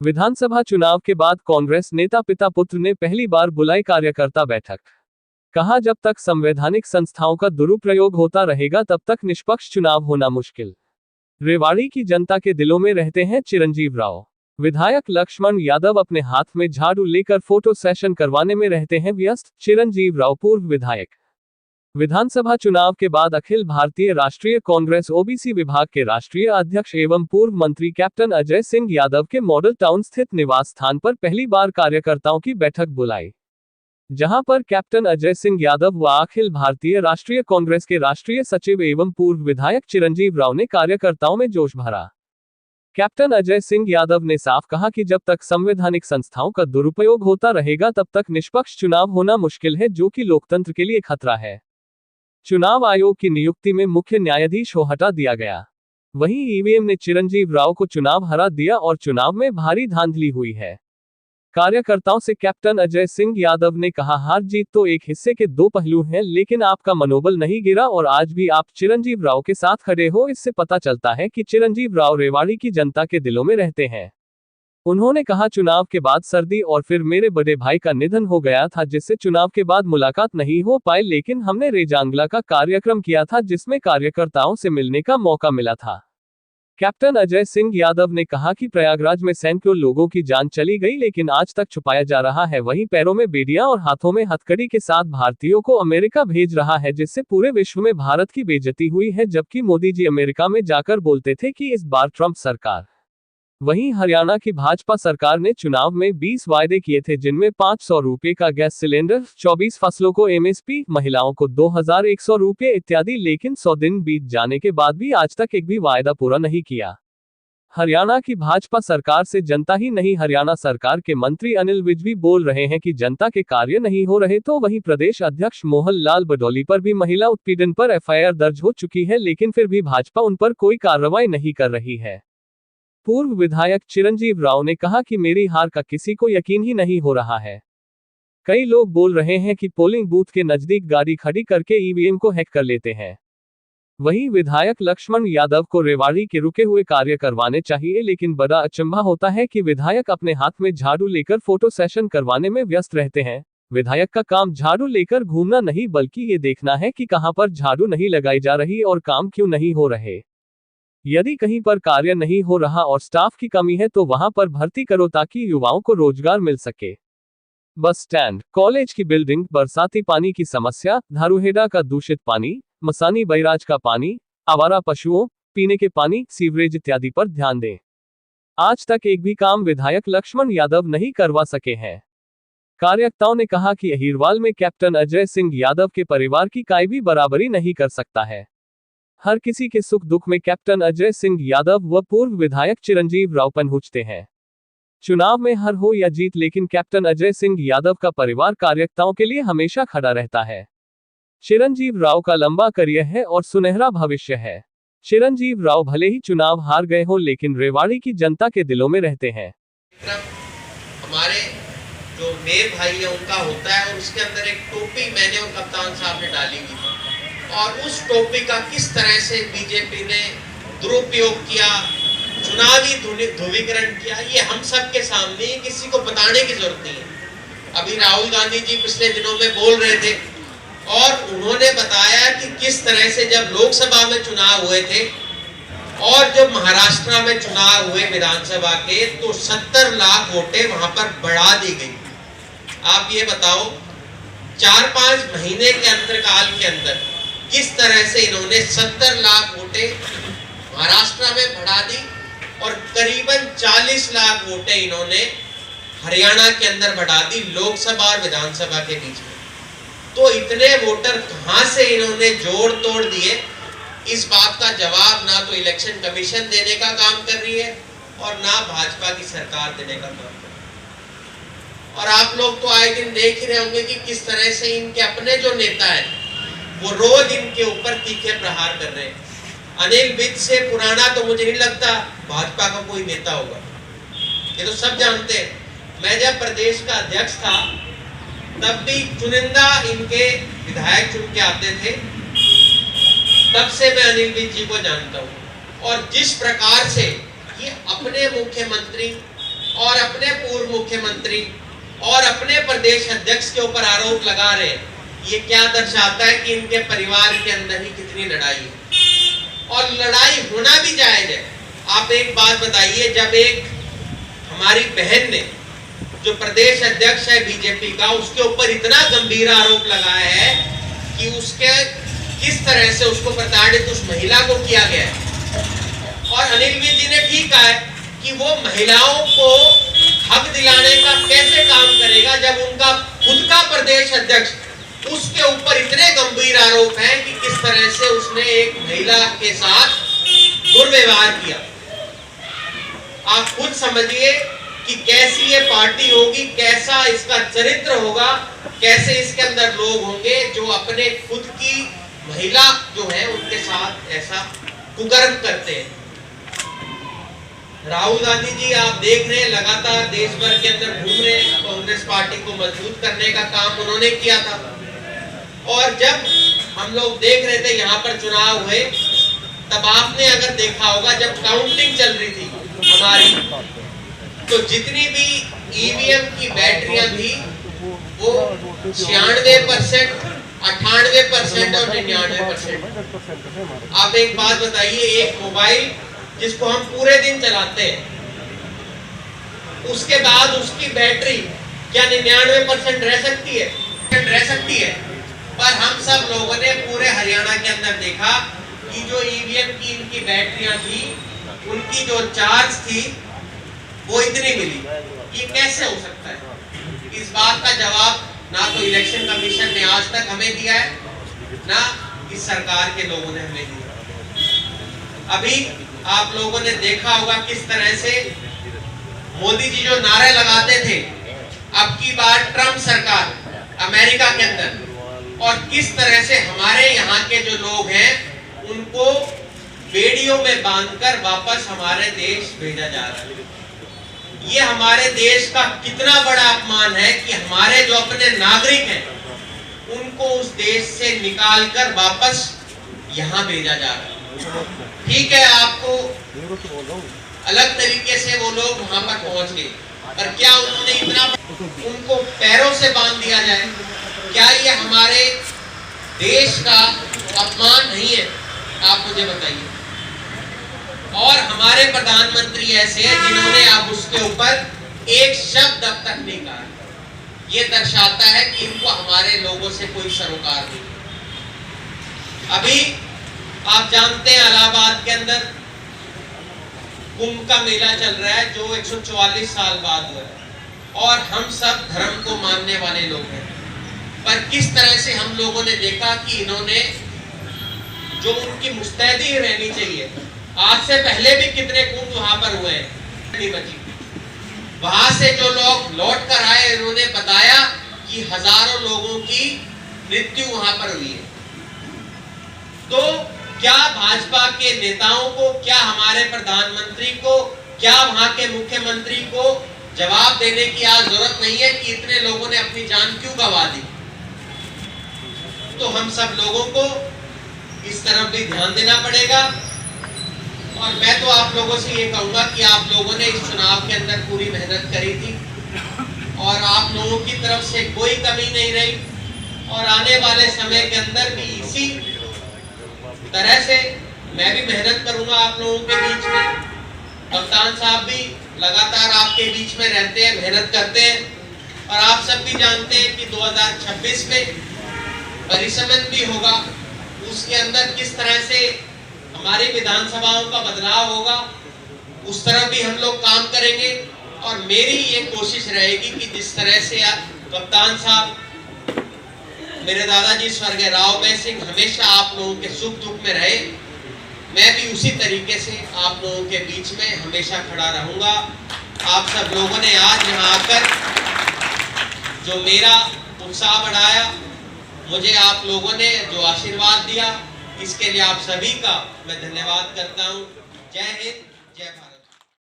विधानसभा चुनाव के बाद कांग्रेस नेता पिता पुत्र ने पहली बार बुलाई कार्यकर्ता बैठक। कहा, जब तक संवैधानिक संस्थाओं का दुरुपयोग होता रहेगा तब तक निष्पक्ष चुनाव होना मुश्किल। रेवाड़ी की जनता के दिलों में रहते हैं चिरंजीव राव। विधायक लक्ष्मण यादव अपने हाथ में झाड़ू लेकर फोटो सेशन करवाने में रहते हैं व्यस्त। चिरंजीव राव पूर्व विधायक। विधानसभा चुनाव के बाद अखिल भारतीय राष्ट्रीय कांग्रेस ओबीसी विभाग के राष्ट्रीय अध्यक्ष एवं पूर्व मंत्री कैप्टन अजय सिंह यादव के मॉडल टाउन स्थित निवास स्थान पर पहली बार कार्यकर्ताओं की बैठक बुलाई, जहां पर कैप्टन अजय सिंह यादव व अखिल भारतीय राष्ट्रीय कांग्रेस के राष्ट्रीय सचिव एवं पूर्व विधायक चिरंजीव राव ने कार्यकर्ताओं में जोश भरा। कैप्टन अजय सिंह यादव ने साफ कहा कि जब तक संवैधानिक संस्थाओं का दुरुपयोग होता रहेगा तब तक निष्पक्ष चुनाव होना मुश्किल है, जो कि लोकतंत्र के लिए खतरा है। चुनाव आयोग की नियुक्ति में मुख्य न्यायाधीश को हटा दिया गया। वहीं ईवीएम ने चिरंजीव राव को चुनाव हरा दिया और चुनाव में भारी धांधली हुई है। कार्यकर्ताओं से कैप्टन अजय सिंह यादव ने कहा, हार जीत तो एक हिस्से के दो पहलू हैं, लेकिन आपका मनोबल नहीं गिरा और आज भी आप चिरंजीव राव के साथ खड़े हो। इससे पता चलता है कि चिरंजीव राव रेवाड़ी की जनता के दिलों में रहते हैं। उन्होंने कहा, चुनाव के बाद सर्दी और फिर मेरे बड़े भाई का निधन हो गया था, जिससे चुनाव के बाद मुलाकात नहीं हो पाई, लेकिन हमने रेजांगला का कार्यक्रम किया था जिसमें कार्यकर्ताओं से मिलने का मौका मिला था। कैप्टन अजय सिंह यादव ने कहा कि प्रयागराज में सैकड़ों लोगों की जान चली गई, लेकिन आज तक छुपाया जा रहा है। वहीं पैरों में बेड़ियां और हाथों में हथकड़ी के साथ भारतीयों को अमेरिका भेज रहा है, जिससे पूरे विश्व में भारत की बेइज्जती हुई है, जबकि मोदी जी अमेरिका में जाकर बोलते थे कि इस बार ट्रंप सरकार। वहीं हरियाणा की भाजपा सरकार ने चुनाव में 20 वायदे किए थे, जिनमें 500 रुपये का गैस सिलेंडर, 24 फसलों को एमएसपी, महिलाओं को 2100 रुपये इत्यादि, लेकिन 100 दिन बीत जाने के बाद भी आज तक एक भी वायदा पूरा नहीं किया। हरियाणा की भाजपा सरकार से जनता ही नहीं, हरियाणा सरकार के मंत्री अनिल विज भी बोल रहे हैं कि जनता के कार्य नहीं हो रहे। तो वहीं प्रदेश अध्यक्ष मोहन लाल बडौली पर भी महिला उत्पीड़न पर एफआईआर दर्ज हो चुकी है, लेकिन फिर भी भाजपा उन पर कोई कार्रवाई नहीं कर रही है। पूर्व विधायक चिरंजीव राव ने कहा कि मेरी हार का किसी को यकीन ही नहीं हो रहा है। कई लोग बोल रहे हैं कि पोलिंग बूथ के नजदीक गाड़ी खड़ी करके ईवीएम को हैक कर लेते हैं। वहीं विधायक लक्ष्मण यादव को रेवाड़ी के रुके हुए कार्य करवाने चाहिए, लेकिन बड़ा अचंभा होता है कि विधायक अपने हाथ में झाड़ू लेकर फोटो सेशन करवाने में व्यस्त रहते हैं। विधायक का काम झाड़ू लेकर घूमना नहीं, बल्कि ये देखना है कि कहां पर झाड़ू नहीं लगाई जा रही और काम क्यों नहीं हो रहे। यदि कहीं पर कार्य नहीं हो रहा और स्टाफ की कमी है तो वहां पर भर्ती करो, ताकि युवाओं को रोजगार मिल सके। बस स्टैंड, कॉलेज की बिल्डिंग, बरसाती पानी की समस्या, धारूहेड़ा का दूषित पानी, मसानी बैराज का पानी, आवारा पशुओं, पीने के पानी, सीवरेज इत्यादि पर ध्यान दें। आज तक एक भी काम विधायक लक्ष्मण यादव नहीं करवा सके हैं। कार्यकर्ताओं ने कहा कि अहीरवाल में कैप्टन अजय सिंह यादव के परिवार की कोई भी बराबरी नहीं कर सकता है। हर किसी के सुख दुख में कैप्टन अजय सिंह यादव व पूर्व विधायक चिरंजीव राव पहुंचते हैं। चुनाव में हार हो या जीत, लेकिन कैप्टन अजय सिंह यादव का परिवार कार्यकर्ताओं के लिए हमेशा खड़ा रहता है। चिरंजीव राव का लंबा करियर है और सुनहरा भविष्य है। चिरंजीव राव भले ही चुनाव हार गए हो, लेकिन रेवाड़ी की जनता के दिलों में रहते हैं। हमारे जो मेरे भाई है उनका होता है, और उसके अंदर एक टोपी मैंने और कप्तान साहब ने डाली हुई थी, और उस टोपी का किस तरह से बीजेपी ने दुरुपयोग किया, चुनावी ध्रुवीकरण किया, ये हम सब के सामने, किसी को बताने की जरूरत नहीं है। अभी राहुल गांधी जी पिछले दिनों में बोल रहे थे और उन्होंने बताया कि किस तरह से जब लोकसभा में चुनाव हुए थे और जब महाराष्ट्र में चुनाव हुए विधानसभा के, तो 70 लाख वोटें वहां पर बढ़ा दी गई। आप ये बताओ, 4-5 महीने के अंतरकाल के अंदर किस तरह से इन्होंने 70 लाख वोटें महाराष्ट्र में बढ़ा दी और करीबन 40 लाख वोटें इन्होंने हरियाणा के अंदर बढ़ा दी, लोकसभा और विधानसभा के बीच में। तो इतने वोटर कहां से इन्होंने जोड़ तोड़ दिए, इस बात का जवाब ना तो इलेक्शन कमीशन देने का काम कर रही है और ना भाजपा की सरकार देने का काम कर रही है। और आप लोग तो आए दिन देख ही रहे होंगे कि किस तरह से इनके अपने जो नेता है वो रोज इनके ऊपर तीखे प्रहार कर रहे हैं। अनिल विज से पुराना तो मुझे नहीं लगता भाजपा का कोई नेता होगा, ये तो सब जानते हैं। मैं जब प्रदेश का अध्यक्ष था तब भी चुनिंदा इनके विधायक चुन के आते थे, तब से मैं अनिल विज जी को जानता हूँ। और जिस प्रकार से ये अपने मुख्यमंत्री और अपने पूर्व मुख्यमंत्री और अपने प्रदेश अध्यक्ष के ऊपर आरोप लगा रहे हैं, ये क्या दर्शाता है कि इनके परिवार के अंदर ही कितनी लड़ाई है और लड़ाई होना भी जायज है। आप एक बात बताइए, जब एक हमारी बहन ने जो प्रदेश अध्यक्ष है बीजेपी का, उसके ऊपर इतना गंभीर आरोप लगाया है कि उसके किस तरह से उसको प्रताड़ित उस महिला को किया गया है, और अनिल विज जी ने ठीक कहा है कि वो महिलाओं को हक दिलाने का कैसे काम करेगा जब उनका खुद का प्रदेश अध्यक्ष, उसके ऊपर इतने गंभीर आरोप हैं कि किस तरह से उसने एक महिला के साथ दुर्व्यवहार किया। आप खुद समझिए कि कैसी ये पार्टी होगी, कैसा इसका चरित्र होगा, कैसे इसके अंदर लोग होंगे जो अपने खुद की महिला जो है उनके साथ ऐसा कुकर्म करते हैं। राहुल गांधी जी आप देख रहे हैं लगातार देश भर के अंदर घूम रहे हैं, कांग्रेस पार्टी को मजबूत करने का काम उन्होंने किया था। और जब हम लोग देख रहे थे यहाँ पर चुनाव हुए, तब आपने अगर देखा होगा जब काउंटिंग चल रही थी हमारी, तो जितनी भी ईवीएम की बैटरियां थी वो 96%, 98% और 99%। आप एक बात बताइए, एक मोबाइल जिसको हम पूरे दिन चलाते हैं, उसके बाद उसकी बैटरी क्या 99% रह सकती है? रह सकती है। पर हम सब लोगों ने पूरे हरियाणा के अंदर देखा कि जो ईवीएम की इनकी बैटरियां थी, उनकी जो चार्ज थी वो इतनी मिली। ये कैसे हो सकता है? इस बात का जवाब ना तो इलेक्शन कमीशन ने आज तक हमें दिया है, ना इस सरकार के लोगों ने हमें दिया। अभी आप लोगों ने देखा होगा किस तरह से मोदी जी जो नारे लगाते थे, अब की बार ट्रम्प सरकार अमेरिका के अंदर, और किस तरह से हमारे यहाँ के जो लोग हैं उनको बेड़ियों में बांधकर वापस हमारे देश भेजा जा रहा है। ये हमारे देश का कितना बड़ा अपमान है कि हमारे जो अपने नागरिक हैं उनको उस देश से निकालकर वापस यहाँ भेजा जा रहा है। ठीक है, आपको अलग तरीके से वो लोग वहां पर पहुंच गए, पर क्या उन्होंने इतना उनको पैरों से बांध दिया जाए? क्या ये हमारे देश का अपमान नहीं है? आप मुझे बताइए। और हमारे प्रधानमंत्री ऐसे हैं जिन्होंने अब उसके ऊपर एक शब्द अब तक नहीं कहा। ये दर्शाता है कि इनको हमारे लोगों से कोई सरोकार नहीं। अभी आप जानते हैं इलाहाबाद के अंदर कुंभ का मेला चल रहा है जो 144 साल बाद हुआ है, और हम सब धर्म को मानने वाले लोग हैं। पर किस तरह से हम लोगों ने देखा कि इन्होंने जो उनकी मुस्तैदी रहनी चाहिए, आज से पहले भी कितने कुंभ वहां पर हुए हैं, नहीं बची। वहां से जो लोग लौट कर आए, इन्होंने बताया कि हजारों लोगों की मृत्यु वहां पर हुई है। तो क्या भाजपा के नेताओं को, क्या हमारे प्रधानमंत्री को, क्या वहां के मुख्यमंत्री को जवाब देने की आज जरूरत नहीं है कि इतने लोगों ने अपनी जान क्यों गंवा दी? तो हम सब लोगों को इस तरफ भी ध्यान देना पड़ेगा। और मैं तो आप लोगों से ये कहूंगा कि आप लोगों ने इस चुनाव के अंदर पूरी मेहनत करी थी और आप लोगों की तरफ से कोई कमी नहीं रही, और आने वाले समय के अंदर भी इसी तरह से मैं भी मेहनत करूंगा आप लोगों के बीच में। कप्तान साहब भी लगातार आपके बीच में रहते हैं, मेहनत करते हैं, और आप सब भी जानते हैं कि 2026 में परिसमन भी होगा, उसके अंदर किस तरह से हमारी विधानसभाओं का बदलाव होगा, उस तरह भी हम लोग काम करेंगे। और मेरी ये कोशिश रहेगी कि जिस तरह से कप्तान साहब, मेरे दादाजी स्वर्गीय राव बे सिंह हमेशा आप लोगों के सुख दुख में रहे, मैं भी उसी तरीके से आप लोगों के बीच में हमेशा खड़ा रहूंगा। आप सब लोगों ने आज यहाँ आकर जो मेरा उत्साह बढ़ाया, मुझे आप लोगों ने जो आशीर्वाद दिया, इसके लिए आप सभी का मैं धन्यवाद करता हूँ। जय हिंद, जय भारत।